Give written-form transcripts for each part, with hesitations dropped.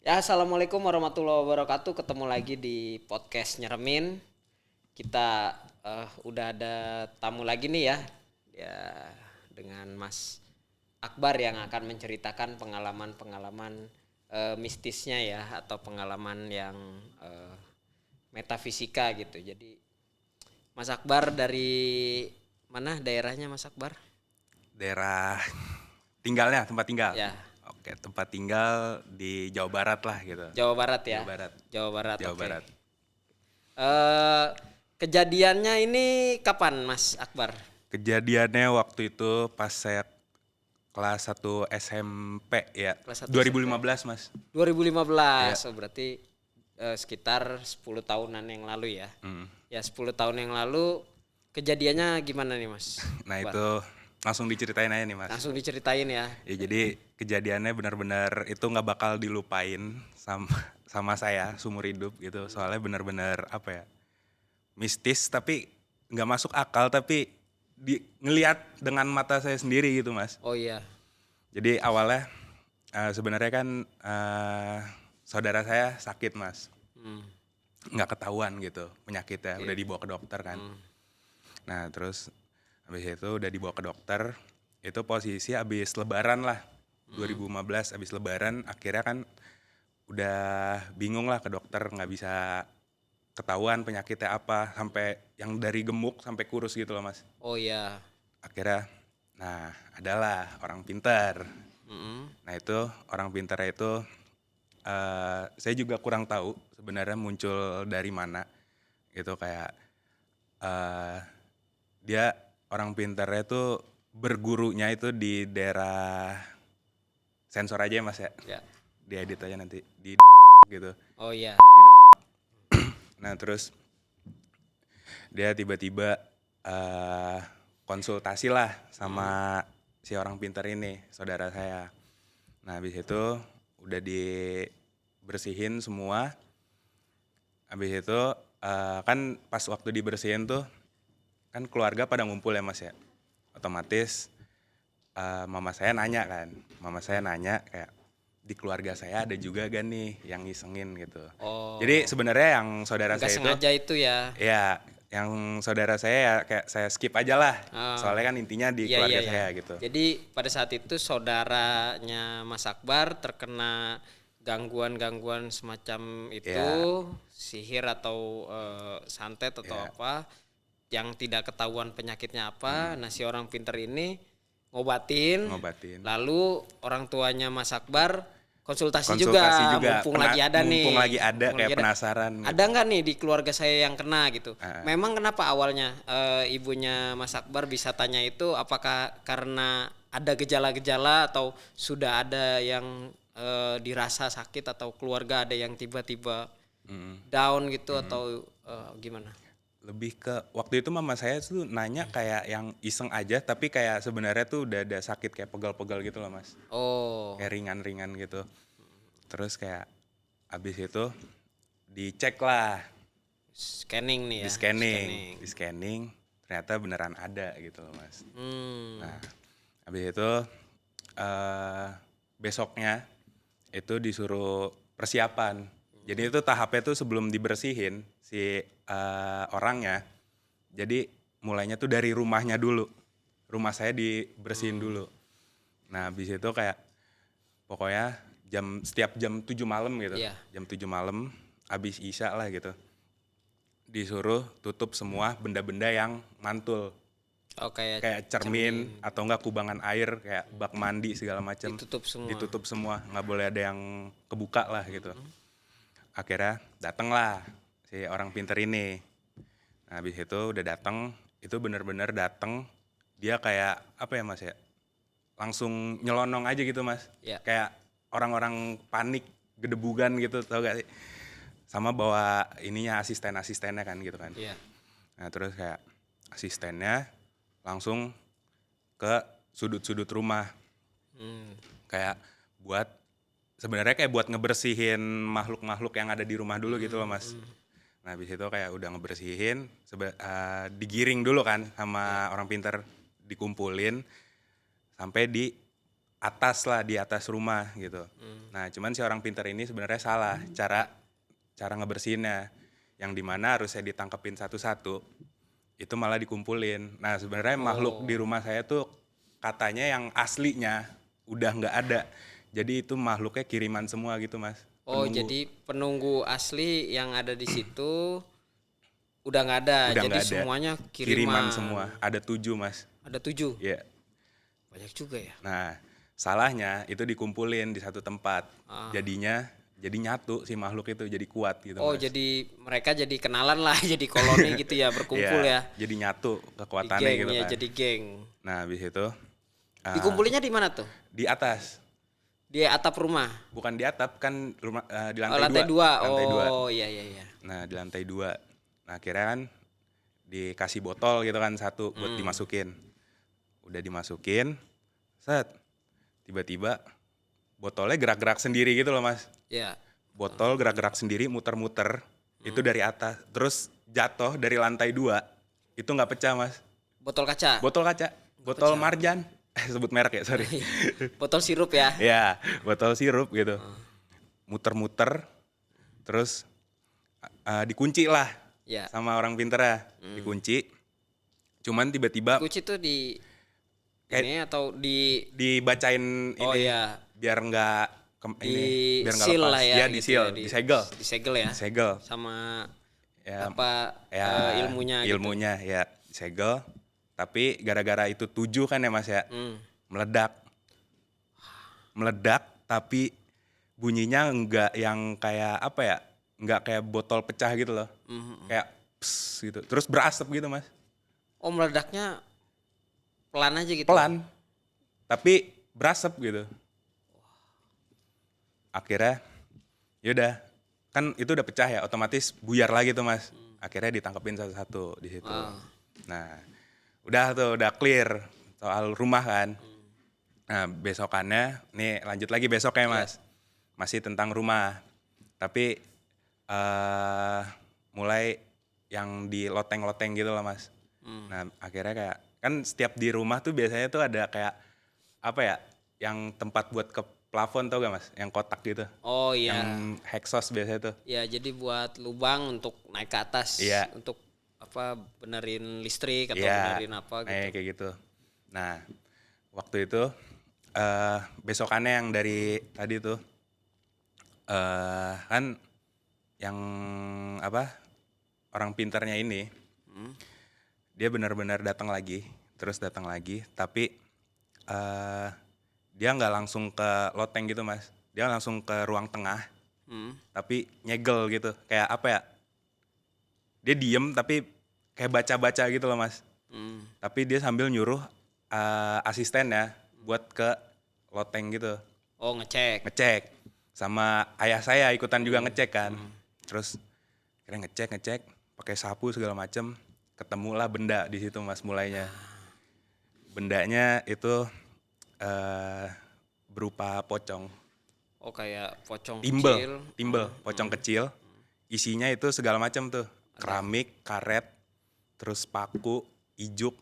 Ya, assalamualaikum warahmatullahi wabarakatuh. Ketemu lagi di podcast Nyeremin. Kita udah ada tamu lagi nih ya, ya dengan Mas Akbar yang akan menceritakan pengalaman-pengalaman mistisnya ya, atau pengalaman yang metafisika gitu. Jadi Mas Akbar dari mana daerahnya Mas Akbar? Daerah tinggalnya, tempat tinggal. Ya, Oke, tempat tinggal di Jawa Barat lah gitu. Jawa Barat ya. Jawa Barat. Jawa Barat, Jawa oke. Barat. Eh kejadiannya ini kapan Mas Akbar? Kejadiannya waktu itu pas saya kelas 1 SMP ya. Kelas 1 SMP. 2015, Mas. 2015. Iya. Oh, berarti sekitar 10 tahunan yang lalu ya. Mm. Ya 10 tahun yang lalu kejadiannya gimana nih Mas Nah, Akbar? itu langsung diceritain aja nih, Mas. Langsung diceritain ya. Ya, jadi kejadiannya benar-benar itu nggak bakal dilupain sama saya seumur hidup gitu. Soalnya benar-benar apa ya? Mistis tapi nggak masuk akal, tapi ngelihat dengan mata saya sendiri gitu, Mas. Oh iya. Jadi awalnya sebenarnya kan saudara saya sakit, Mas, Hmm. nggak ketahuan gitu penyakitnya, udah dibawa ke dokter kan. Nah terus habis itu udah dibawa ke dokter, itu posisi habis lebaran lah, 2015 habis lebaran, akhirnya kan udah bingung lah ke dokter, nggak bisa ketahuan penyakitnya apa, sampai yang dari gemuk sampai kurus gitu loh, Mas. Oh iya. Akhirnya, nah adalah orang pintar. Mm-mm. Nah itu orang pintar itu saya juga kurang tahu sebenarnya muncul dari mana gitu, kayak dia orang pintarnya itu bergurunya itu di daerah, sensor aja ya Mas ya, Ya. diedit aja nanti di gitu Oh iya. di nah terus dia tiba-tiba konsultasi lah sama si orang pintar ini, saudara saya. Nah habis itu udah dibersihin semua. Habis itu kan pas waktu dibersihin tuh kan keluarga pada ngumpul ya Mas ya. Otomatis mama saya nanya kan. Mama saya nanya kayak, di keluarga saya ada juga gak nih yang ngisengin gitu. Oh. Jadi sebenarnya yang saudara Nggak saya itu, sengaja itu ya. ya yang saudara saya ya kayak saya skip aja lah. Ah. Soalnya kan intinya di Iya iya keluarga iya. saya gitu. Jadi pada saat itu saudaranya Mas Akbar terkena gangguan-gangguan semacam itu, Ya, sihir atau santet atau ya. apa, yang tidak ketahuan penyakitnya apa. Nah, si orang pinter ini ngobatin, Ngobatin. lalu orang tuanya Mas Akbar konsultasi Konsultasi juga, juga. mumpung lagi ada nih. Mumpung lagi ada, Mumpung kayak lagi ada. penasaran Ada gitu. nggak nih di keluarga saya yang kena gitu? Ah. Memang kenapa awalnya ibunya Mas Akbar bisa tanya itu? Apakah karena ada gejala-gejala atau sudah ada yang dirasa sakit, atau keluarga ada yang tiba-tiba down gitu, atau gimana? Lebih ke waktu itu mama saya tuh nanya kayak yang iseng aja, tapi kayak sebenarnya tuh udah ada sakit kayak pegal-pegal gitu loh Mas, Oh, kayak ringan-ringan gitu. Terus kayak abis itu dicek lah, scanning nih di ya, scanning, scanning. di scanning ternyata beneran ada gitu loh Mas. Hmm. Nah abis itu besoknya itu disuruh persiapan. Jadi itu tahapnya tuh sebelum dibersihin si orangnya. Jadi mulainya tuh dari rumahnya dulu. Rumah saya dibersihin dulu. Nah habis itu kayak pokoknya setiap jam 7 malam gitu. Iya. Jam 7 malam habis isya lah gitu. Disuruh tutup semua benda-benda yang mantul. Oh, kayak Kayak cermin atau enggak kubangan air, kayak bak mandi segala macam. ditutup semua. Ditutup semua, nggak boleh ada yang kebuka lah gitu. Akhirnya datanglah si orang pinter ini. Nah, habis itu udah datang, itu benar-benar datang, dia kayak apa ya Mas ya? Langsung nyelonong aja gitu Mas. Ya. Kayak orang-orang panik, gedebugan gitu, tau gak sih? Sama bawa ininya, asisten-asistennya kan gitu kan. Iya. Nah, terus kayak asistennya langsung ke sudut-sudut rumah. Kayak buat sebenarnya kayak buat ngebersihin makhluk-makhluk yang ada di rumah dulu gitu loh Mas. Nah habis itu kayak udah ngebersihin, digiring dulu kan sama orang pinter, dikumpulin sampai di atas lah, di atas rumah gitu. Nah cuman si orang pintar ini sebenarnya salah cara ngebersihinnya, yang dimana harusnya ditangkepin satu-satu, itu malah dikumpulin. Nah sebenarnya makhluk di rumah saya tuh katanya yang aslinya udah nggak ada, jadi itu makhluknya kiriman semua gitu mas. Oh, Penunggu. jadi penunggu asli yang ada di situ udah nggak ada. Udah Jadi nggak ada, semuanya kiriman kiriman. semua, ada 7 mas. Ada 7. Ya. Banyak juga ya. Nah salahnya itu dikumpulin di satu tempat, jadinya jadi nyatu si makhluk itu, jadi kuat gitu Oh, mas. jadi mereka jadi kenalan lah, jadi koloni gitu ya, berkumpul Iya, ya. jadi nyatu Di kekuatannya geng gitu ya, kan. jadi geng. Nah habis itu Dikumpulinya di mana tuh? di atas, Di atap rumah. bukan di atap kan, rumah di Oh, lantai lantai 2. 2. Lantai 2. Oh, iya iya iya. Nah di lantai 2. Nah akhirnya kan dikasih botol gitu kan, satu buat dimasukin. Udah dimasukin, set, tiba-tiba botolnya gerak-gerak sendiri gitu loh mas. Iya. Botol gerak-gerak sendiri, muter-muter, itu dari atas, terus jatuh dari lantai 2, itu nggak pecah mas. Botol kaca. Botol kaca, botol Marjan, sebut merek ya, sorry. Botol sirup ya. Ya, botol sirup gitu. Muter-muter, terus dikunci lah Ya. sama orang pinter ya, dikunci. Cuman tiba-tiba Kunci tuh di Kayak- ini atau di dibacain Oh, ini, iya. biar nggak di biar nggak seal lepas. lah ya, Ya, gitu di-seal, ya, disegel. disegel ya. Disegel. Sama Ya, apa ya, ilmunya gitu. ilmunya ya disegel. Tapi gara-gara itu 7 kan ya mas ya, meledak tapi bunyinya enggak yang kayak apa ya, enggak kayak botol pecah gitu loh, kayak pss gitu, terus berasap gitu mas, Oh, meledaknya pelan aja gitu. pelan tapi berasap gitu. Akhirnya yaudah, kan itu udah pecah ya, otomatis buyar lagi tuh mas. Akhirnya ditangkepin satu-satu di situ. Nah udah clear soal rumah kan. Nah besokannya nih, lanjut lagi besoknya mas, masih tentang rumah, tapi mulai yang di loteng-loteng gitu loh mas. Nah akhirnya kayak, kan setiap di rumah tuh biasanya tuh ada kayak apa ya, yang tempat buat ke plafon, tau gak mas, yang kotak gitu, Oh iya. yang hexos biasanya tuh. Ya, jadi buat lubang untuk naik ke atas, Iya. untuk apa, benerin listrik atau Iya, benerin apa gitu. kayak gitu. Nah waktu itu besokannya yang dari tadi tuh kan yang apa, orang pintarnya ini, dia benar-benar datang lagi, terus datang lagi, tapi dia nggak langsung ke loteng gitu mas, dia langsung ke ruang tengah, tapi nyegel gitu, kayak apa ya, dia diem tapi kayak baca-baca gitu loh mas. Tapi dia sambil nyuruh asistennya buat ke loteng gitu, Oh, ngecek. ngecek. Sama ayah saya ikutan juga ngecek kan. Terus kira ngecek pakai sapu segala macem, ketemulah benda di situ mas mulainya. Bendanya itu berupa pocong, Oh, kayak pocong timbel, kecil. pocong kecil. Isinya itu segala macam tuh, keramik, karet, terus paku, ijuk,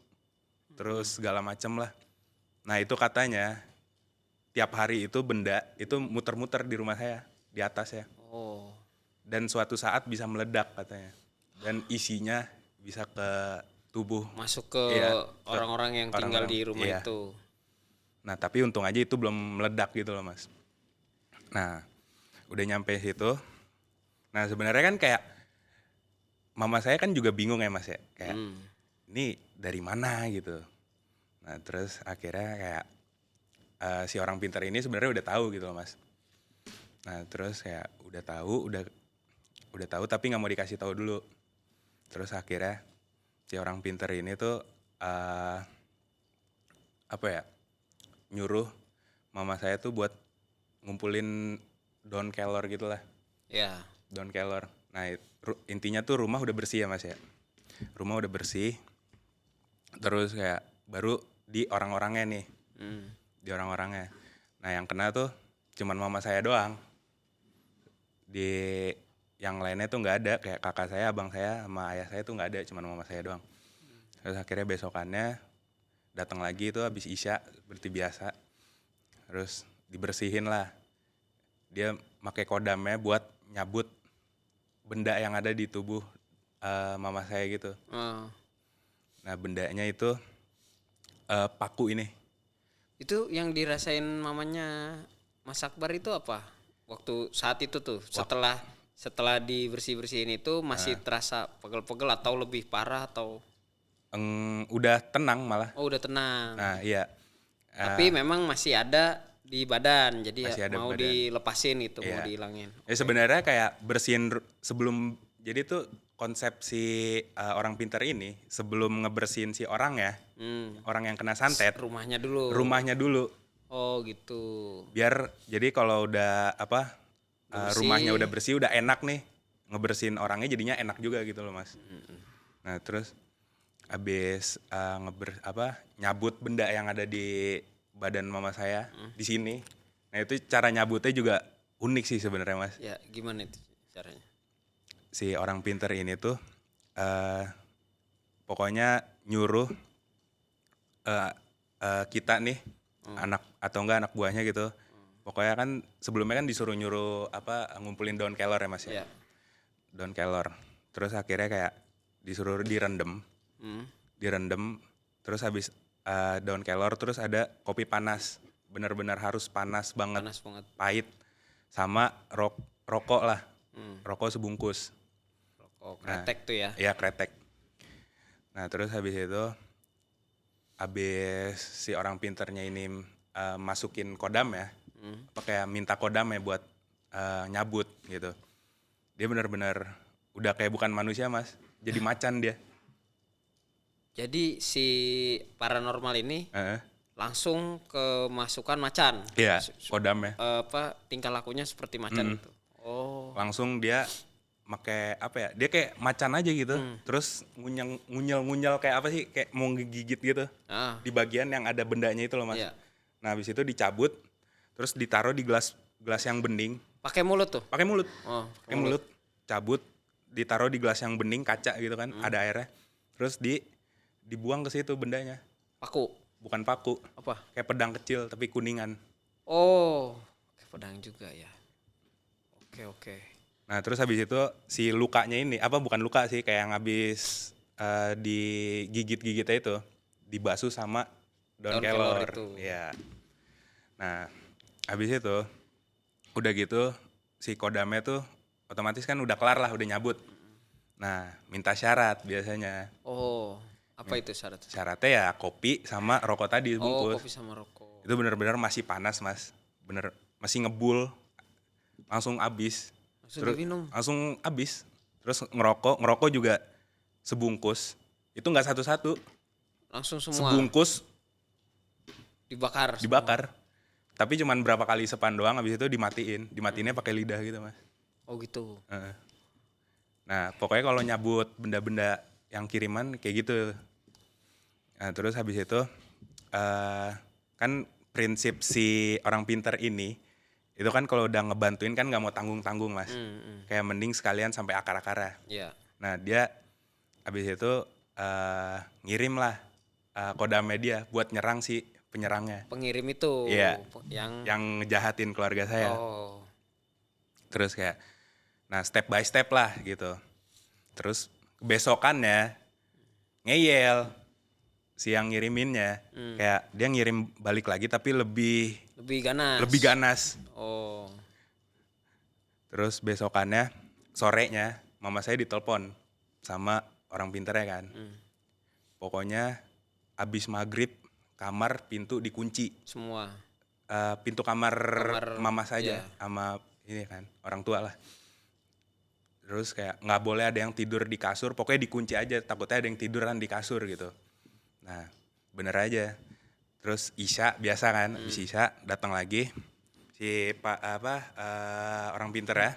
terus segala macam lah. Nah itu katanya tiap hari itu benda itu muter-muter di rumah saya, di atas ya. Oh. Dan suatu saat bisa meledak katanya. Dan isinya bisa ke tubuh. Masuk ke Iya, orang-orang yang tinggal orang-orang, di rumah iya. itu. Nah tapi untung aja itu belum meledak gitu loh mas. Nah udah nyampe situ. Nah sebenarnya kan kayak mama saya kan juga bingung ya mas ya. Kayak ini dari mana gitu. Nah terus akhirnya kayak si orang pintar ini sebenarnya udah tahu gitu loh mas. Nah terus kayak udah tahu tapi nggak mau dikasih tahu dulu. Terus akhirnya si orang pintar ini tuh apa ya, nyuruh mama saya tuh buat ngumpulin daun kelor gitu lah, Ya. daun kelor. Nah intinya tuh rumah udah bersih ya mas ya, rumah udah bersih. Terus kayak baru di orang-orangnya nih, di orang-orangnya. Nah yang kena tuh cuman mama saya doang, di yang lainnya tuh nggak ada, kayak kakak saya, abang saya, sama ayah saya tuh nggak ada, cuman mama saya doang. Terus akhirnya besokannya datang lagi itu habis isya seperti biasa. terus dibersihin lah. Dia pakai kodamnya buat nyabut benda yang ada di tubuh mama saya gitu. Oh. Nah bendanya itu paku ini. Itu yang dirasain mamanya Mas Akbar itu apa? Waktu saat itu tuh setelah dibersih-bersihin itu masih terasa pegel-pegel atau lebih parah atau Udah tenang malah. udah tenang. Nah iya. Tapi memang masih ada di badan. Jadi Masih ya ada mau badan. dilepasin itu, mau Iya. dihilangin. Ya sebenarnya kayak bersihin sebelum, jadi tuh konsep si orang pintar ini sebelum ngebersihin si orang ya, orang yang kena santet, Rumahnya dulu. rumahnya dulu. Oh gitu. Biar jadi kalau udah Bersih. rumahnya udah bersih, udah enak nih ngebersihin orangnya, jadinya enak juga gitu loh mas. Nah terus abis nyabut benda yang ada di badan mama saya di sini. Nah itu cara nyabutnya juga unik sih sebenarnya mas. Ya gimana itu caranya? Si orang pinter ini tuh pokoknya nyuruh kita nih anak atau enggak anak buahnya gitu. Pokoknya kan sebelumnya kan disuruh nyuruh ngumpulin daun kelor ya mas ya. Ya. Daun kelor. Terus akhirnya kayak disuruh direndam. Direndam terus habis daun kelor terus ada kopi panas. Benar-benar harus panas banget. Panas banget. Pahit. Sama rokok lah. Rokok sebungkus. Oh kretek tuh ya. Iya kretek. Nah terus habis itu, habis si orang pinternya ini masukin kodam ya, kayak minta kodam ya buat nyabut gitu. Dia benar-benar udah kayak bukan manusia mas, jadi macan dia. Jadi si paranormal ini langsung kemasukan macan. Iya, kodamnya. Tingkah lakunya seperti macan itu. Oh. Langsung dia pakai dia kayak macan aja gitu. Terus ngunyel kayak apa sih, kayak mau gigit gitu. Di bagian yang ada bendanya itu loh mas. Iya. Nah habis itu dicabut, terus ditaruh di gelas yang bening. Pakai mulut tuh. Pakai mulut. Oh, Pakai mulut. Cabut, ditaruh di gelas yang bening kaca gitu kan, ada airnya. Terus dibuang ke situ bendanya. Paku. Bukan paku. Apa? Kayak pedang kecil tapi kuningan. Oh, kayak pedang juga ya. Oke. Nah, terus habis itu si lukanya ini, bukan luka sih, kayak yang habis digigit-gigitnya itu dibasuh sama daun kelor itu. Iya. Nah, habis itu udah gitu si kodamnya tuh otomatis kan udah kelar lah, udah nyabut. Nah, minta syarat biasanya. Oh, apa itu syaratnya? Syaratnya ya kopi sama rokok tadi bungkus. Oh, kopi sama rokok. Itu benar-benar masih panas, Mas. Bener masih ngebul. Langsung habis. Langsung diminum. Langsung habis. Terus ngerokok juga sebungkus. Itu enggak satu-satu. Langsung semua. Sebungkus dibakar. Tapi cuman berapa kali sepan doang, habis itu dimatiinnya pakai lidah gitu mas. Oh gitu. Nah pokoknya kalau nyabut benda-benda yang kiriman kayak gitu. Nah terus habis itu kan prinsip si orang pinter ini itu kan kalau udah ngebantuin kan nggak mau tanggung-tanggung mas. Kayak mending sekalian sampai akar-akarnya. Iya. Nah dia habis itu ngirim lah kodamnya dia buat nyerang si penyerangnya. Pengirim itu. Iya. Yang ngejahatin keluarga saya. Oh. Terus kayak, nah step by step lah gitu. Terus besokannya ngeyel si yang ngiriminnya. Kayak dia ngirim balik lagi tapi lebih ganas. Oh. Terus besokannya sorenya mama saya ditelepon sama orang pinternya kan. Pokoknya abis maghrib kamar pintu dikunci. Semua. Pintu kamar mama saja iya. sama ini kan orang tua lah. Terus kayak nggak boleh ada yang tidur di kasur, pokoknya dikunci aja, takutnya ada yang tiduran di kasur gitu. Nah bener aja. Terus Isya biasa kan, abis Isya datang lagi si orang pinter ya,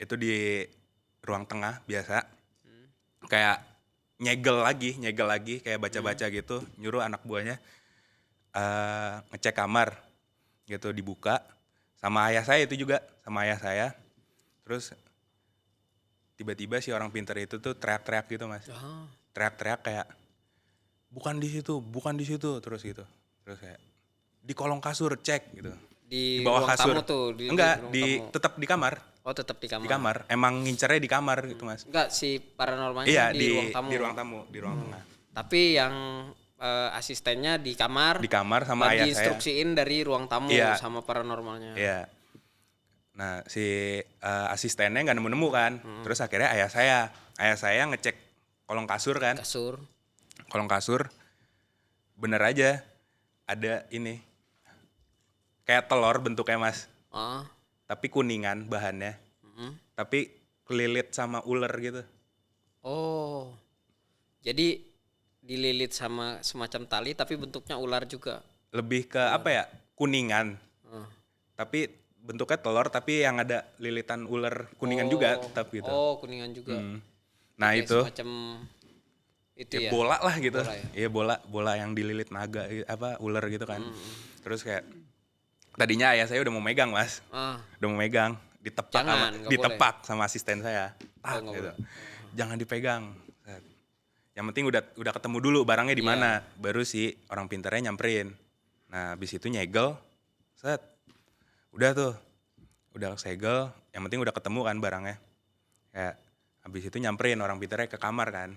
itu di ruang tengah biasa, kayak nyegel lagi kayak baca-baca gitu, nyuruh anak buahnya ngecek kamar gitu, dibuka sama ayah saya itu juga, sama ayah saya. Terus tiba-tiba si orang pinter itu tuh teriak-teriak gitu mas. Teriak-teriak kayak bukan di situ terus gitu. Terus kayak di kolong kasur cek gitu. Di bawah ruang kasur. tamu tuh, Enggak, ruang di tamu. tetap di kamar. Oh, tetap di Di kamar. kamar. Emang ngincernya di kamar gitu, Mas. Enggak, si paranormalnya Iya, di ruang tamu. di ruang tamu, di ruang tengah. Tapi yang asistennya di kamar. Di kamar sama dan ayah saya. diinstruksiin dari ruang tamu Iya. sama paranormalnya. Iya. Nah, si asistennya nggak nemu-nemu kan. Terus akhirnya ayah saya ngecek kolong kasur kan. Kasur. Kolong kasur bener aja ada ini kayak telur bentuknya, Mas. Ah. Tapi kuningan bahannya. Tapi kelilit sama ular gitu. Oh. Jadi dililit sama semacam tali tapi bentuknya ular juga. Lebih ke apa ya? Kuningan. Tapi bentuknya telur tapi yang ada lilitan ular kuningan juga tetap gitu. Oh, kuningan juga. Nah, Kayak itu semacam itu ya. bola lah gitu. Bola ya? Iya, bola yang dililit naga ular gitu kan. Terus kayak tadinya ayah saya udah mau megang, Mas. Udah mau megang, ditepak sama asisten saya. Gitu. Jangan dipegang. Yang penting udah ketemu dulu barangnya di mana. Baru si orang pintarnya nyamperin. Nah, habis itu nyegel. Set. Udah tuh. Udah segel, yang penting udah ketemu kan barangnya. Kayak habis itu nyamperin orang pintarnya ke kamar kan.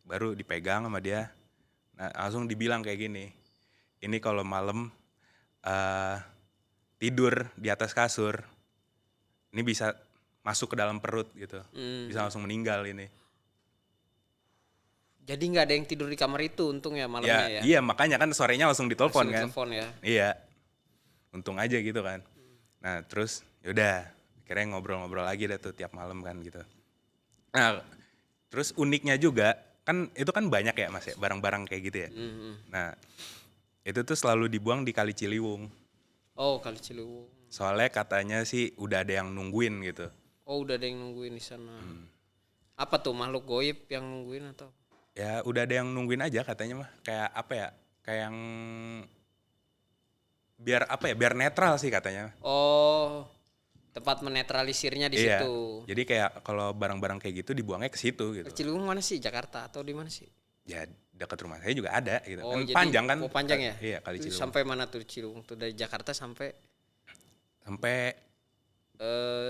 Baru dipegang sama dia. Nah, langsung dibilang kayak gini. Ini kalau malam tidur di atas kasur, ini bisa masuk ke dalam perut gitu. Bisa langsung meninggal ini. Jadi nggak ada yang tidur di kamar itu untung ya malamnya ya. Iya, makanya kan sorenya langsung ditelepon kan. Telepon ya. Iya. Untung aja gitu kan. Nah, terus yaudah akhirnya ngobrol-ngobrol lagi dah tuh tiap malam kan gitu. Nah, terus uniknya juga kan itu kan banyak ya Mas ya barang-barang kayak gitu ya. Nah, itu tuh selalu dibuang di Kali Ciliwung. Oh, Kali Ciliwung. Soalnya katanya sih udah ada yang nungguin gitu. Oh, udah ada yang nungguin di sana. Apa tuh makhluk goib yang nungguin atau? Ya udah ada yang nungguin aja katanya mah. Kayak apa ya? Kayak yang biar apa ya? Biar netral sih katanya. Oh, tempat menetralisirnya di Iya. situ. Jadi kayak kalau barang-barang kayak gitu dibuangnya ke situ gitu. Kali Ciliwung mana sih? Jakarta atau di mana sih? Ya dekat rumah saya juga ada gitu. Oh, Kan jadi panjang kan? panjang ya? Iya, Kali Itu Ciliwung. sampai mana tuh Ciliwung? Tuh dari Jakarta sampai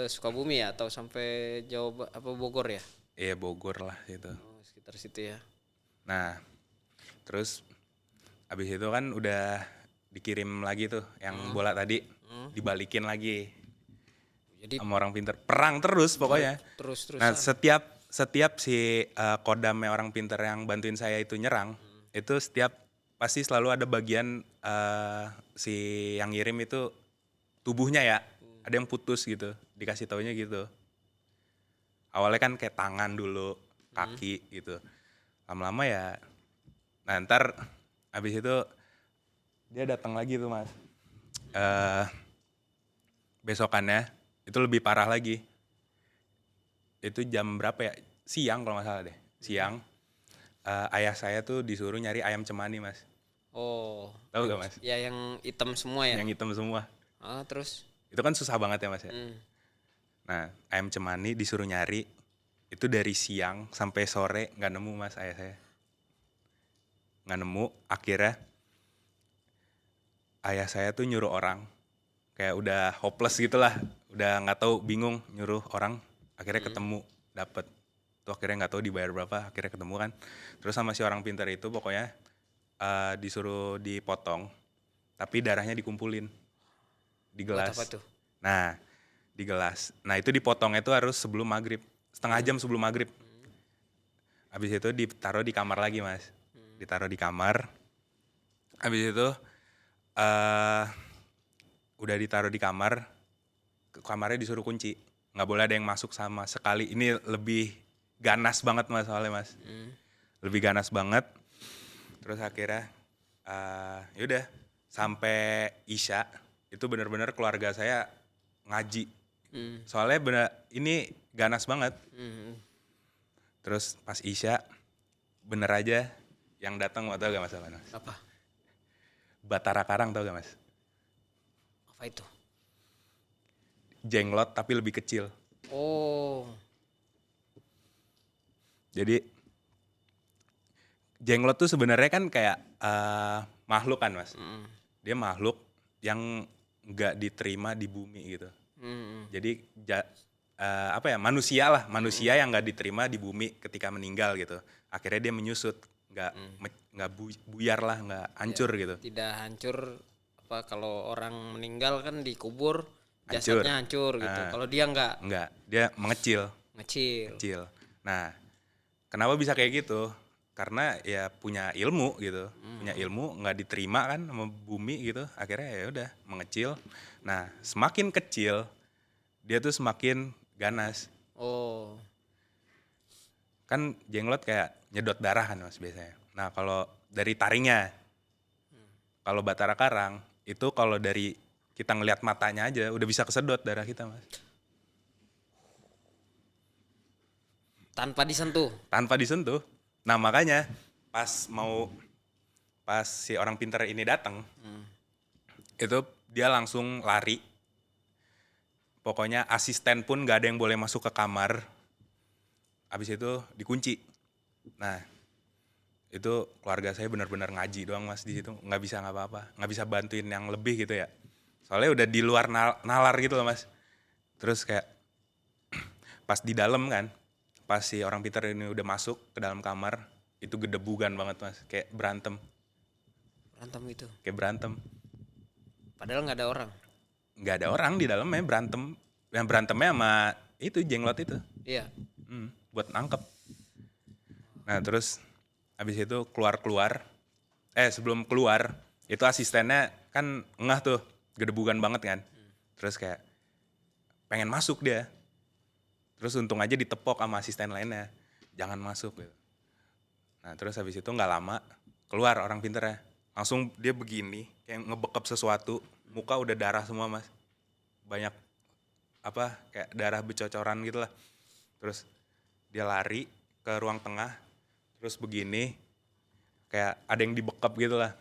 Sukabumi ya atau sampai Bogor ya? Iya, Bogor lah gitu. Oh, sekitar situ ya. Nah, terus abis itu kan udah dikirim lagi tuh yang bola tadi, dibalikin lagi. Jadi sama orang pinter. Perang terus pokoknya. terus-terusan. Nah, setiap si kodamnya orang pinter yang bantuin saya itu nyerang, itu pasti selalu ada bagian si yang ngirim itu tubuhnya ya, ada yang putus gitu, dikasih taunya gitu. Awalnya kan kayak tangan dulu, kaki gitu. Lama-lama ya, nah ntar abis itu dia datang lagi tuh Mas. Besokannya itu lebih parah lagi. Itu jam berapa ya? Siang kalau nggak salah deh. Siang. Ayah saya tuh disuruh nyari ayam cemani Mas. Oh. Tahu gak Mas? Ya yang hitam semua ya. Yang hitam semua. Ah, terus? Itu kan susah banget ya Mas ya. Nah, ayam cemani disuruh nyari. Itu dari siang sampai sore nggak nemu Mas ayah saya. Nggak nemu. Akhirnya ayah saya tuh nyuruh orang. Kayak udah hopeless gitu lah. Udah nggak tahu, bingung, nyuruh orang. Akhirnya ketemu, dapet. Tuh akhirnya nggak tahu dibayar berapa, akhirnya ketemu kan. Terus sama si orang pintar itu pokoknya disuruh dipotong, tapi darahnya dikumpulin di gelas. Buat apa tuh? Nah, di gelas. Nah itu dipotongnya itu harus sebelum maghrib, setengah jam sebelum maghrib. Habis itu ditaruh di kamar lagi Mas. Ditaruh di kamar. Habis itu udah ditaruh di kamar, kamarnya disuruh kunci. Nggak boleh ada yang masuk sama sekali. Ini lebih ganas banget Mas soalnya Mas. Lebih ganas banget. Terus akhirnya yaudah sampai Isya itu benar-benar keluarga saya ngaji. Soalnya bener ini ganas banget. Terus pas Isya bener aja yang datang tau gak Mas? Apa? Batara Karang tau gak Mas? Apa itu? Jenglot tapi lebih kecil. Oh. Jadi jenglot tuh sebenarnya kan kayak makhluk kan Mas. Dia makhluk yang nggak diterima di bumi gitu. Hmm. Jadi manusia yang nggak diterima di bumi ketika meninggal gitu. Akhirnya dia menyusut, nggak buyar lah, nggak hancur gitu. Tidak hancur apa kalau orang meninggal kan dikubur Hancur. jasadnya hancur gitu. Kalau dia Nggak, dia mengecil. ngecil. Nah, kenapa bisa kayak gitu? Karena ya punya ilmu gitu, punya ilmu nggak diterima kan sama bumi gitu. Akhirnya ya udah mengecil. Nah, semakin kecil dia tuh semakin ganas. Oh, Kan jenglot kayak nyedot darah kan mas biasanya. Nah kalau dari taringnya, kalau Batara Karang itu kalau dari kita ngelihat matanya aja udah bisa kesedot darah kita mas. tanpa disentuh. Tanpa disentuh. Nah makanya pas si orang pintar ini datang, itu dia langsung lari. Pokoknya asisten pun gak ada yang boleh masuk ke kamar. Habis itu dikunci. Nah itu keluarga saya benar-benar ngaji doang mas di situ, nggak bisa apa-apa, nggak bisa bantuin yang lebih gitu ya. Soalnya udah di luar nalar gitu loh mas. Terus kayak pas di dalam kan, pas si orang pintar ini udah masuk ke dalam kamar, itu gedebugan banget mas, kayak berantem, Itu. kayak berantem. Padahal nggak ada orang. Nggak ada orang di dalamnya, berantem. Yang berantemnya sama itu jenglot itu, Iya. buat nangkep. Nah terus habis itu keluar, sebelum keluar itu asistennya kan ngeh tuh, gedebugan banget kan. Terus kayak pengen masuk dia. Terus untung aja ditepok sama asisten lainnya, jangan masuk gitu. Nah terus habis itu nggak lama keluar orang pinternya, langsung dia begini kayak ngebekap sesuatu, muka udah darah semua mas, banyak kayak darah bercocoran gitu lah. Terus dia lari ke ruang tengah, terus begini kayak ada yang dibekap gitu lah.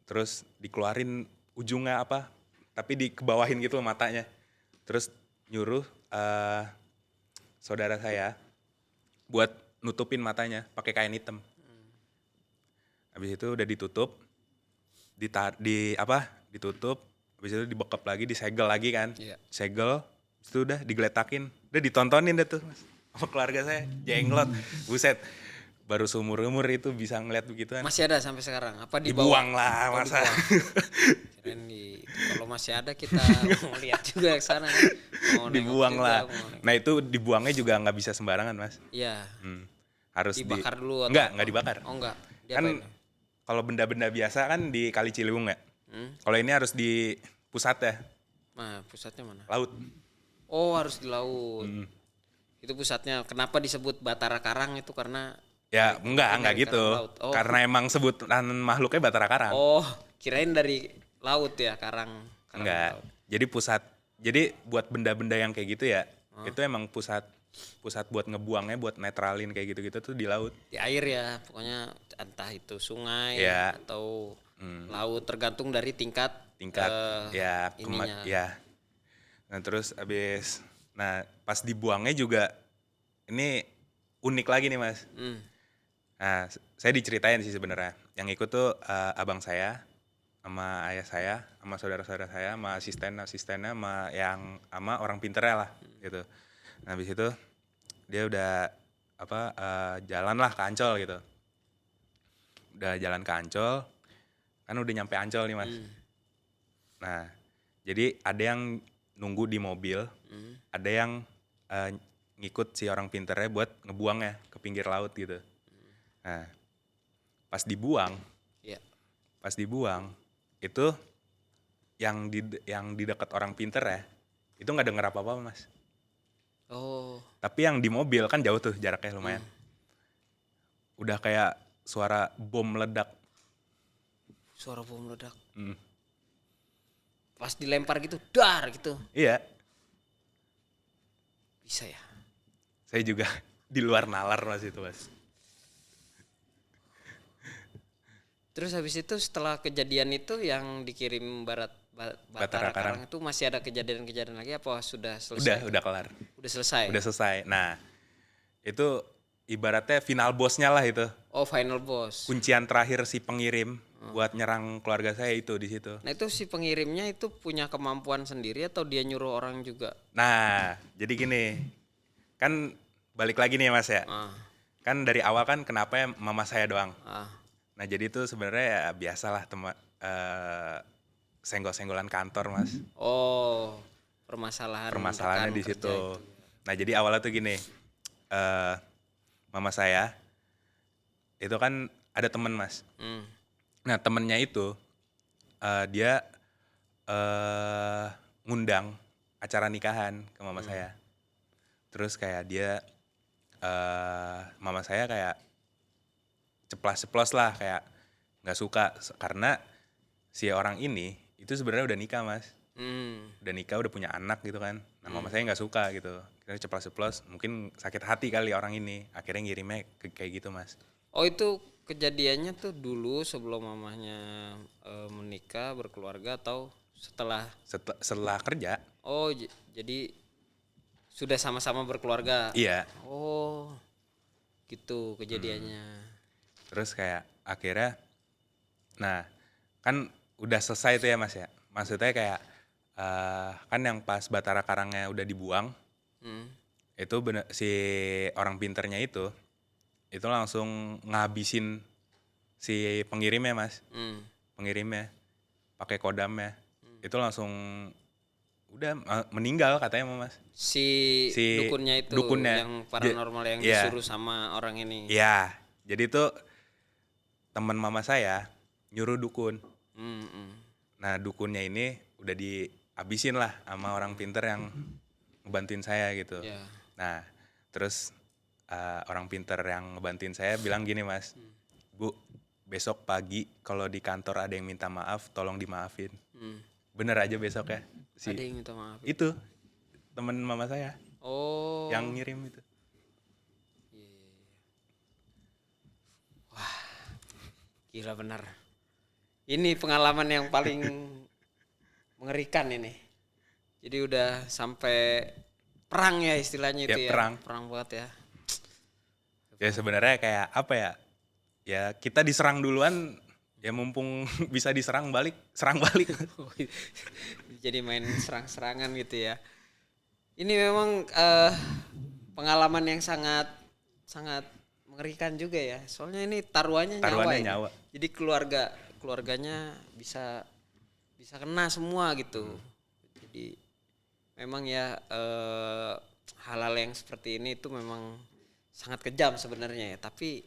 Terus dikeluarin ujungnya tapi dikebawahin gitu matanya. Terus nyuruh saudara saya buat nutupin matanya pakai kain hitam. Habis itu udah ditutup, ditutup, habis itu dibekap lagi, disegel lagi kan. Iya. Segel, itu udah digeletakin, udah ditontonin deh tuh mas. Sama keluarga saya, jenglot, buset. Baru seumur-umur itu bisa ngeliat begituan. Masih ada sampai sekarang? Apa Dibuang lah masa. Keren kalau masih ada kita mau lihat juga ke sana kan. Mau Dibuang nengok lah. juga, mau nengok. Nah itu dibuangnya juga nggak bisa sembarangan mas. Iya. Harus Dibakar dulu atau nggak dibakar. Oh enggak. Kan kalau benda-benda biasa kan di Kali Ciliwung ya. Kalau ini harus di pusat ya, Nah, pusatnya mana? laut. Oh, harus di laut. Itu pusatnya. Kenapa disebut Batara Karang itu karena Ya enggak gitu. laut. Oh. Karena emang sebutan makhluknya Batara Karang. Oh, kirain dari laut ya, karang Enggak. laut. Jadi pusat. Jadi buat benda-benda yang kayak gitu ya, itu emang pusat buat ngebuangnya, buat netralin kayak gitu-gitu tuh di laut. Di air ya, pokoknya entah itu sungai Ya. atau laut, tergantung dari tingkat ininya. Nah terus pas dibuangnya juga ini unik lagi nih mas. Nah saya diceritain sih sebenarnya, yang ikut tuh abang saya sama ayah saya sama saudara-saudara saya sama asistennya sama orang pinternya lah gitu. Nah habis itu dia udah jalan lah ke Ancol gitu. Udah jalan ke Ancol, kan udah nyampe Ancol nih mas. Nah jadi ada yang nunggu di mobil, ada yang ngikut si orang pinternya buat ngebuangnya ke pinggir laut gitu. Nah pas dibuang itu yang di dekat orang pinter ya itu nggak denger apa-apa mas. Oh. Tapi yang di mobil kan jauh tuh jaraknya lumayan. Udah kayak suara bom meledak. Suara bom meledak. Pas dilempar gitu, dar gitu. Iya. Bisa ya. Saya juga di luar nalar mas itu mas. Terus habis itu setelah kejadian itu yang dikirim Batara Karang itu masih ada kejadian-kejadian lagi apa sudah selesai? Udah kelar. Udah selesai. Udah selesai. Nah, itu ibaratnya final bossnya lah itu. Oh, final boss. Kuncian terakhir si pengirim buat nyerang keluarga saya itu di situ. Nah itu si pengirimnya itu punya kemampuan sendiri atau dia nyuruh orang juga? Nah, jadi gini, kan balik lagi nih Mas ya. Ah, Kan dari awal kan kenapa ya mama saya doang. ah. Nah, jadi itu sebenarnya ya biasalah senggol-senggolan kantor Mas. Oh, permasalahan Permasalahannya rekan di kerja situ. itu. Nah, jadi awalnya tuh gini, eh mama saya itu kan ada temen Mas. Hmm. Nah, temennya itu dia eh ngundang acara nikahan ke mama saya. Terus kayak dia mama saya kayak ceplas-ceplos lah kayak nggak suka karena si orang ini itu sebenarnya udah nikah Mas. Hmm. Udah nikah, udah punya anak gitu kan. Nah, mama saya nggak suka gitu. Kira ceplas-ceplos, mungkin sakit hati kali orang ini. Akhirnya ngirimnya kayak gitu Mas. Oh itu kejadiannya tuh dulu sebelum mamahnya menikah berkeluarga atau setelah? Setelah kerja, Oh jadi sudah sama-sama berkeluarga. iya. Oh gitu kejadiannya. Terus kayak akhirnya, nah kan udah selesai tuh ya Mas ya. Maksudnya kayak kan yang pas batara karangnya udah dibuang, Hmm. itu bener, si orang pinternya itu langsung ngabisin si pengirimnya Mas. Hmm. Pengirimnya pakai kodamnya. Itu langsung udah meninggal katanya Mas. Si Si dukunnya itu dukunnya. yang paranormal yang Iya. disuruh sama orang ini. Iya. Jadi itu teman mama saya nyuruh dukun. Hmm, hmm. Nah, dukunnya ini udah dihabisin lah sama orang pinter yang ngebantuin saya gitu. Ya. Nah, terus orang pinter yang ngebantuin saya bilang gini Mas, Bu, besok pagi kalau di kantor ada yang minta maaf, tolong dimaafin. Hmm. Bener aja besok ya. Ada yang minta maaf. Itu temen mama saya Oh. yang ngirim itu. Gila benar. Ini pengalaman yang paling mengerikan ini. Jadi udah sampai perang ya istilahnya itu Ya, ya. perang. Perang banget ya. Ya sebenarnya kayak apa ya? Ya kita diserang duluan, ya mumpung bisa diserang balik, serang balik. Jadi main serang-serangan gitu ya. Ini memang pengalaman yang sangat sangat mengerikan juga ya. Soalnya ini taruhannya Taruhannya ini. nyawa. Jadi keluarganya bisa kena semua gitu. Jadi memang ya hal-hal yang seperti ini itu memang sangat kejam sebenarnya ya. Tapi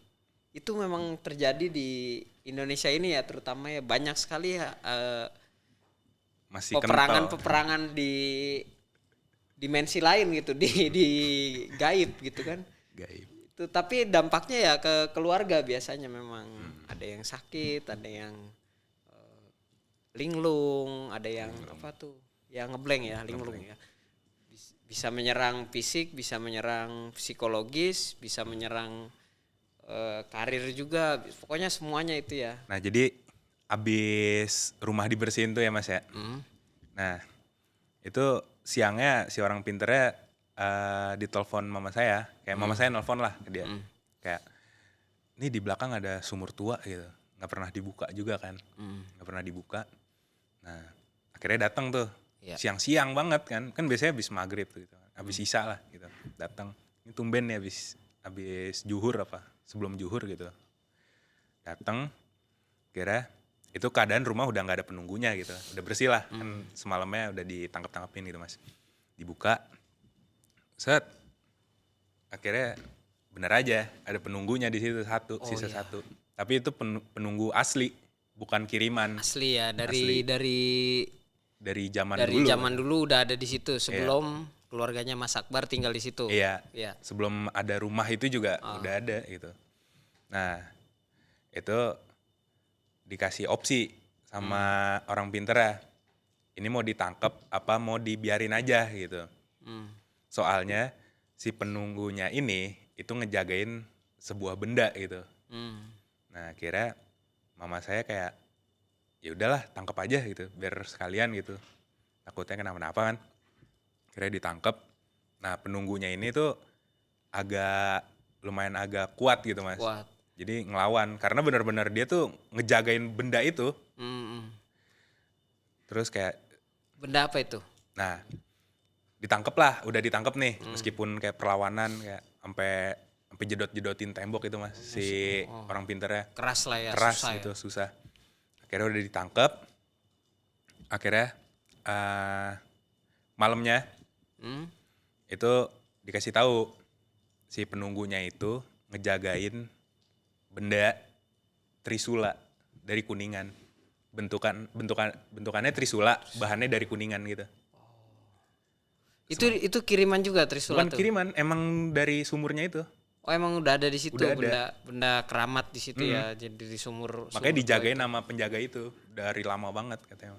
itu memang terjadi di Indonesia ini ya, terutama ya banyak sekali ya Masih peperangan di dimensi lain gitu, di gaib gitu kan. gaib. Itu tapi dampaknya ya ke keluarga biasanya memang ada yang sakit, ada yang linglung, ada yang apa tuh? Yang ngeblank ya, linglung ya. Bisa menyerang fisik, bisa menyerang psikologis, bisa menyerang karir juga. Pokoknya semuanya itu ya. Nah, jadi abis rumah dibersihin tuh ya Mas ya. Nah, itu siangnya si orang pinternya ditelepon mama saya. Kayak mama saya nelfon lah ke dia. Kayak, ini di belakang ada sumur tua gitu. Nggak pernah dibuka juga kan. Nggak pernah dibuka. Nah, akhirnya datang tuh. Iya. Siang-siang banget kan. Kan biasanya abis maghrib tuh gitu. Abis isya lah gitu. Datang. Ini tumben nih abis juhur apa. Sebelum juhur gitu. Datang. Kira itu keadaan rumah udah nggak ada penunggunya gitu, udah bersih lah, kan semalamnya udah ditangkap-tangkapin gitu Mas, dibuka, set, akhirnya bener aja ada penunggunya di situ sisa iya. satu, tapi itu penunggu asli, bukan kiriman, Asli ya, Asli. dari zaman dari dulu. zaman dulu udah ada di situ sebelum keluarganya Mas Akbar tinggal di situ. Iya, Iya. sebelum ada rumah itu juga udah ada gitu. Nah, itu dikasih opsi sama orang pinter ya. Ini mau ditangkap apa mau dibiarin aja gitu. Soalnya si penunggunya ini itu ngejagain sebuah benda gitu. Nah, kira mama saya kayak ya udahlah tangkap aja gitu biar sekalian gitu. Takutnya kenapa-napa kan. Kira ditangkap. Nah, penunggunya ini tuh lumayan agak kuat gitu Mas. Kuat. Jadi ngelawan karena benar-benar dia tuh ngejagain benda itu. Terus kayak Benda apa itu? nah udah ditangkep nih meskipun kayak perlawanan kayak sampai jedot-jedotin tembok itu mas si orang pinternya. Keras lah ya, Keras susah gitu ya. susah. Akhirnya udah ditangkep. Akhirnya malamnya itu dikasih tahu si penunggunya itu ngejagain benda Trisula dari Kuningan. Bentukannya Trisula, bahannya dari Kuningan gitu. Itu kiriman juga Trisula Bukan tuh. kiriman, emang dari sumurnya itu. Oh emang udah ada di situ Udah benda keramat di situ ya. Jadi di sumur. Makanya sumur dijagain tua itu. sama penjaga itu dari lama banget katanya.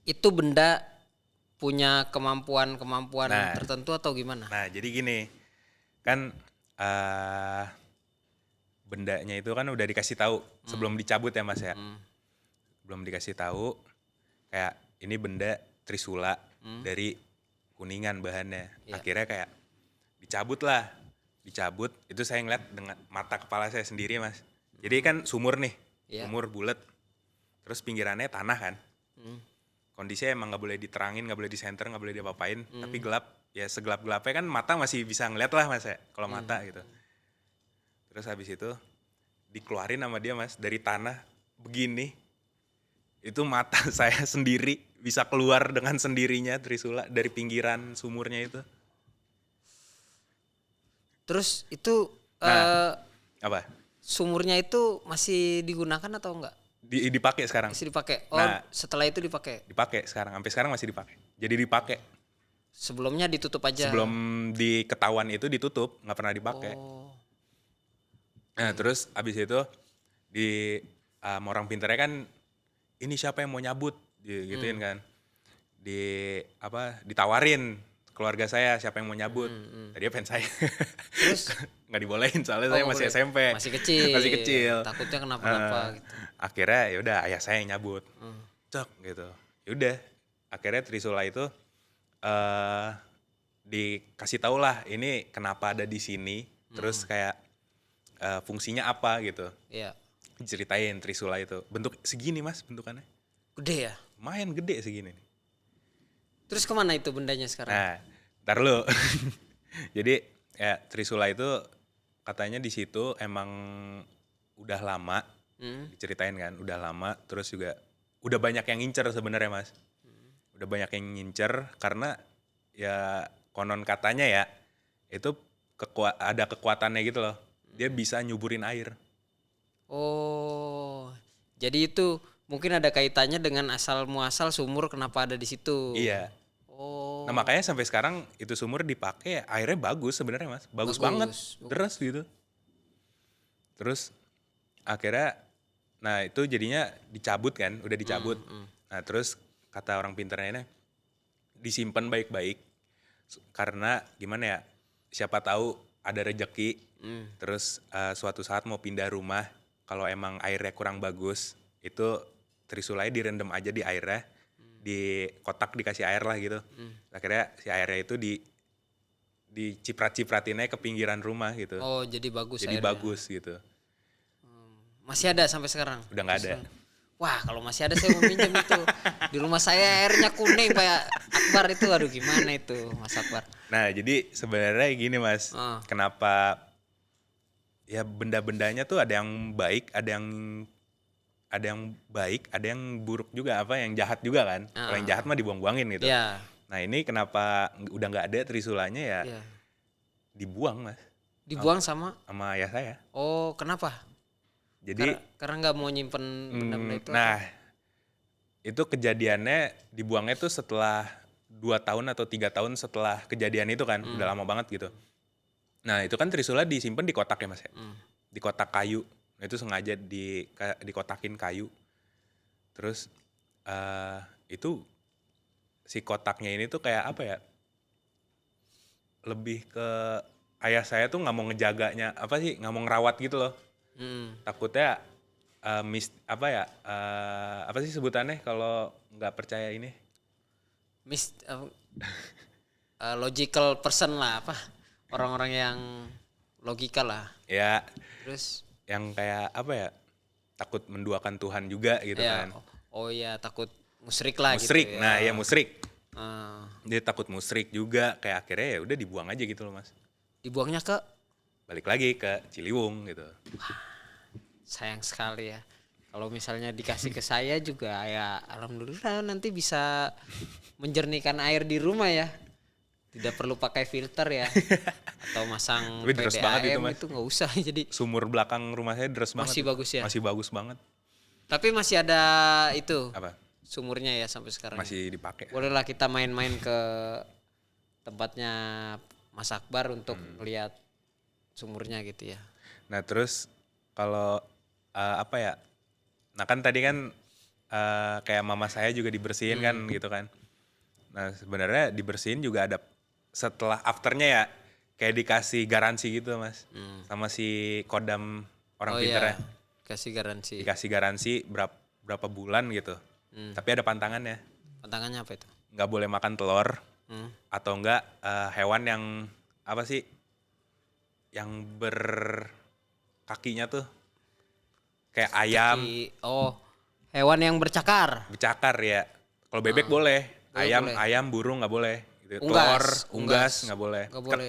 Itu benda punya kemampuan Nah. tertentu atau gimana? Nah, jadi gini. Kan bendanya itu kan udah dikasih tahu sebelum dicabut ya Mas ya. Belum dikasih tahu kayak ini benda Trisula dari Kuningan bahannya. Akhirnya kayak dicabut itu saya ngeliat dengan mata kepala saya sendiri Mas. Jadi kan sumur nih, sumur bulat, terus pinggirannya tanah kan. Kondisinya emang nggak boleh diterangin, nggak boleh disenter, nggak boleh diapa-apain, tapi gelap. Ya segelap-gelapnya kan mata masih bisa ngeliat lah Mas ya, kalau mata gitu. Terus habis itu dikeluarin sama dia Mas dari tanah begini. Itu mata saya sendiri bisa keluar dengan sendirinya Trisula dari pinggiran sumurnya itu. Terus itu Apa? sumurnya itu masih digunakan atau enggak? Dipakai sekarang. Masih dipakai. Oh, Nah. setelah itu dipakai. Dipakai sekarang, sampai sekarang masih dipakai. Jadi dipakai. Sebelumnya ditutup aja. Sebelum diketahuan itu ditutup, nggak pernah dipakai. Oh. Nah, terus abis itu orang pinternya kan ini siapa yang mau nyabut gituin kan. Ditawarin keluarga saya siapa yang mau nyabut. Tadinya pengen saya. Terus nggak dibolehin soalnya saya masih boleh. SMP. Masih kecil. Takutnya kenapa-napa gitu. Akhirnya ya udah ayah saya yang nyabut. Cok gitu. Ya udah. Akhirnya Trisula itu dikasih tau lah ini kenapa ada di sini. Terus kayak fungsinya apa gitu. Iya. Ceritain Trisula itu. Bentuk segini Mas bentukannya. Gede ya? Lumayan gede segini. Terus kemana itu bendanya sekarang? Nah, ntar lu. Jadi ya Trisula itu katanya di situ emang udah lama. Diceritain kan, udah lama. Terus juga udah banyak yang ngincer sebenarnya Mas. Udah banyak yang ngincer karena ya konon katanya ya itu ada kekuatannya gitu loh. Dia bisa nyuburin air. Oh. Jadi itu mungkin ada kaitannya dengan asal muasal sumur kenapa ada di situ. Iya. Oh. Nah makanya sampai sekarang itu sumur dipakai airnya bagus sebenarnya Mas, bagus banget, deras gitu. Terus akhirnya, nah itu jadinya dicabut kan, udah dicabut. Nah terus kata orang pinternya ini disimpan baik-baik karena gimana ya, siapa tahu ada rejeki. Terus suatu saat mau pindah rumah, kalau emang airnya kurang bagus, itu Trisulanya direndam aja di airnya. Di kotak dikasih air lah gitu. Akhirnya si airnya itu diciprat-cipratinnya ke pinggiran rumah gitu. Oh, jadi bagus Jadi airnya. bagus gitu. Masih ada sampai sekarang? Udah nggak ada. Wah, kalau masih ada saya mau pinjam itu. Di rumah saya airnya kuning Pak Akbar itu. Aduh, gimana itu Mas Akbar? Nah, jadi sebenarnya gini Mas. Kenapa ya benda-bendanya tuh ada yang baik, ada yang baik, ada yang buruk juga, yang jahat juga kan. Kalau yang jahat mah dibuang-buangin gitu. Yeah. Nah ini kenapa udah nggak ada Trisulanya ya dibuang Mas. Dibuang sama ayah saya. Oh, kenapa? Jadi karena nggak mau nyimpen benda-benda itu. Nah, itu kejadiannya dibuangnya tuh setelah 2 tahun atau 3 tahun setelah kejadian itu kan, udah lama banget gitu. Nah itu kan Trisula disimpan di kotak ya Mas ya, di kotak kayu. Nah, itu sengaja dikotakin kayu. Terus itu si kotaknya ini tuh kayak apa ya? Lebih ke ayah saya tuh nggak mau ngejaganya, nggak mau ngerawat gitu loh. Takutnya apa sih sebutannya kalau nggak percaya ini? Logical person lah, orang-orang yang logika lah. Ya. Terus yang kayak apa ya, takut menduakan Tuhan juga gitu Ya. kan. Oh ya, takut musyrik lah Musyrik, gitu ya. nah ya musyrik. Ah, Dia takut musyrik juga, kayak akhirnya ya udah dibuang aja gitu loh Mas. dibuangnya ke, Balik lagi ke Ciliwung gitu. sayang sekali ya. Kalau misalnya dikasih ke saya juga ya alhamdulillah nanti bisa menjernihkan air di rumah ya. Tidak perlu pakai filter ya. Atau masang Tapi deres banget itu, PDAM Mas. itu nggak usah jadi Sumur belakang rumah saya deres banget. masih tuh. bagus ya. Masih bagus banget. Tapi masih ada itu Apa? sumurnya ya sampai sekarang. Masih dipakai. Bolehlah kita main-main ke tempatnya Mas Akbar untuk lihat sumurnya gitu ya. Nah terus kalau apa ya? Nah kan tadi kan kayak mama saya juga dibersihin kan gitu kan. Nah sebenarnya dibersihin juga ada setelah afternya ya, kayak dikasih garansi gitu Mas, sama si kodam orang Oh pinternya. iya, kasih garansi. Dikasih garansi berapa bulan gitu. Tapi ada pantangannya, Tantangannya apa itu? nggak boleh makan telur atau enggak hewan yang apa sih, yang berkakinya tuh kayak ayam, Oh, hewan yang bercakar. bercakar ya. Kalau bebek boleh, ayam boleh. ayam burung nggak boleh. Gitu. Unggas, Telur, unggas. unggas nggak boleh. Nggak boleh.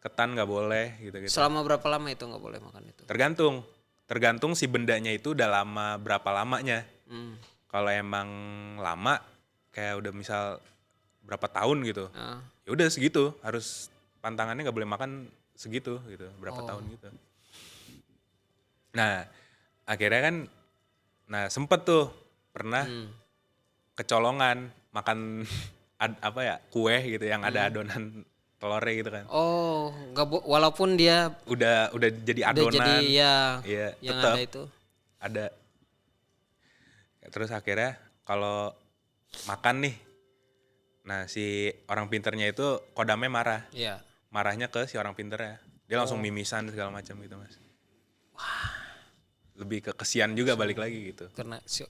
Ketan nggak boleh gitu. Selama berapa lama itu nggak boleh makan itu? Tergantung si bendanya itu udah lama berapa lamanya. Kalau emang lama, kayak udah misal berapa tahun gitu, Ah. ya udah segitu, harus pantangannya nggak boleh makan segitu gitu, berapa tahun gitu. Nah akhirnya kan, nah sempet tuh pernah kecolongan makan apa ya, kue gitu yang ada adonan telurnya gitu kan. Oh, walaupun dia Udah jadi udah adonan. jadi ya Iya, yang tetep ada itu. ada. Terus akhirnya kalau makan nih, nah si orang pinternya itu kodamnya marah. Iya. Marahnya ke si orang pinternya. Dia langsung mimisan segala macam gitu Mas. Lebih ke kesian juga balik lagi gitu.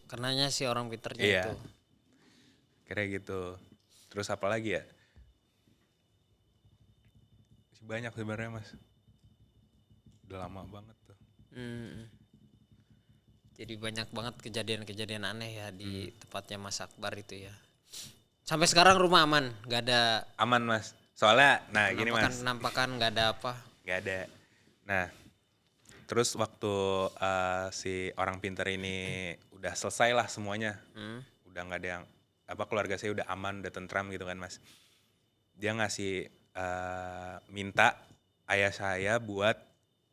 Karenanya si orang pinternya Iya. itu. Kayak gitu. Terus apa lagi ya? Masih banyak sebenarnya Mas. Udah lama banget tuh. Jadi banyak banget kejadian-kejadian aneh ya di tempatnya Mas Akbar itu ya. Sampai sekarang rumah aman, nggak ada Aman Mas. Soalnya, nah gini Mas. penampakan, nggak ada apa. Nggak ada. Nah, terus waktu si orang pinter ini udah selesai lah semuanya, udah nggak ada yang apa, keluarga saya udah aman, udah tentram gitu kan Mas. Dia ngasih minta ayah saya buat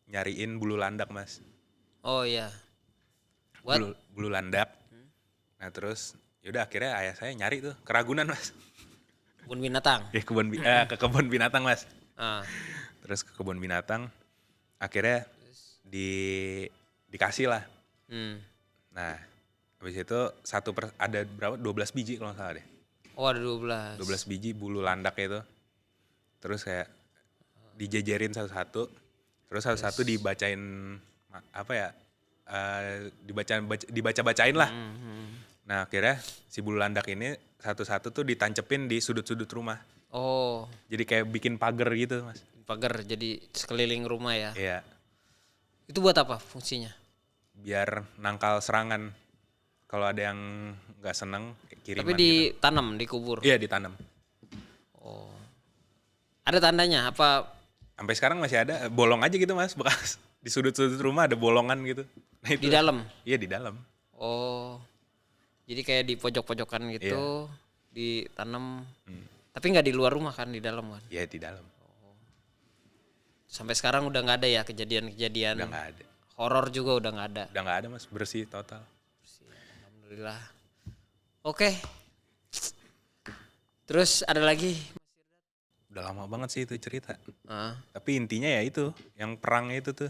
nyariin bulu landak Mas. Oh iya. Buat Bulu landak. Nah terus yaudah akhirnya ayah saya nyari tuh ke Ragunan Mas. kebun binatang. Ya ke kebun binatang Mas. Ah. Terus ke kebun binatang, akhirnya dikasih lah. Nah, habis itu ada berapa? 12 biji kalau nggak salah deh. Oh ada 12. 12 biji bulu landak itu. Terus kayak dijejerin satu-satu. Terus satu-satu dibacain apa ya? Dibaca-bacain lah. Nah, akhirnya si bulu landak ini satu-satu tuh ditancepin di sudut-sudut rumah. Oh, Jadi kayak bikin pagar gitu, Mas. pagar jadi sekeliling rumah ya. Iya. Itu buat apa fungsinya? Biar nangkal serangan. Kalau ada yang nggak seneng, kayak kiriman Tapi gitu. ditanam, dikubur. Iya, ditanam. Oh. Ada tandanya apa? Sampai sekarang masih ada bolong aja gitu Mas, bekas di sudut-sudut rumah ada bolongan gitu. Nah, itu. Di dalam? Iya di dalam. Oh. Jadi kayak di pojok-pojokan gitu, ditanam. Tapi nggak di luar rumah kan, di dalam kan? Iya di dalam. Sampai sekarang udah nggak ada ya kejadian-kejadian. Udah nggak ada. Horor juga udah nggak ada. Udah nggak ada Mas, bersih total. Alhamdulillah. Oke. Terus ada lagi? Udah lama banget sih itu cerita. Ah. Tapi intinya ya itu, yang perang itu tuh.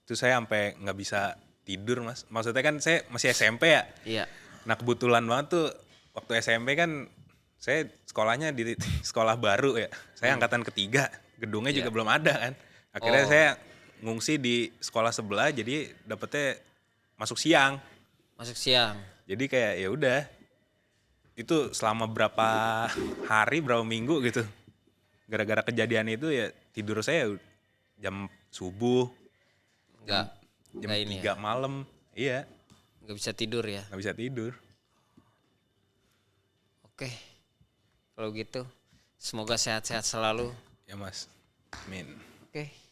Itu saya sampai nggak bisa tidur Mas. Maksudnya kan saya masih SMP ya. Iya. Nah kebetulan banget tuh waktu SMP kan saya sekolahnya di sekolah baru ya. Saya angkatan ketiga, gedungnya juga belum ada kan. Akhirnya saya ngungsi di sekolah sebelah, jadi dapetnya masuk siang. Masuk siang. Jadi kayak ya udah, itu selama berapa hari, berapa minggu gitu. Gara-gara kejadian itu ya tidur saya jam subuh. jam nggak ini 3 malam. Iya, nggak bisa tidur ya. nggak bisa tidur. Oke, kalau gitu semoga sehat-sehat selalu. Ya Mas, amin. Oke.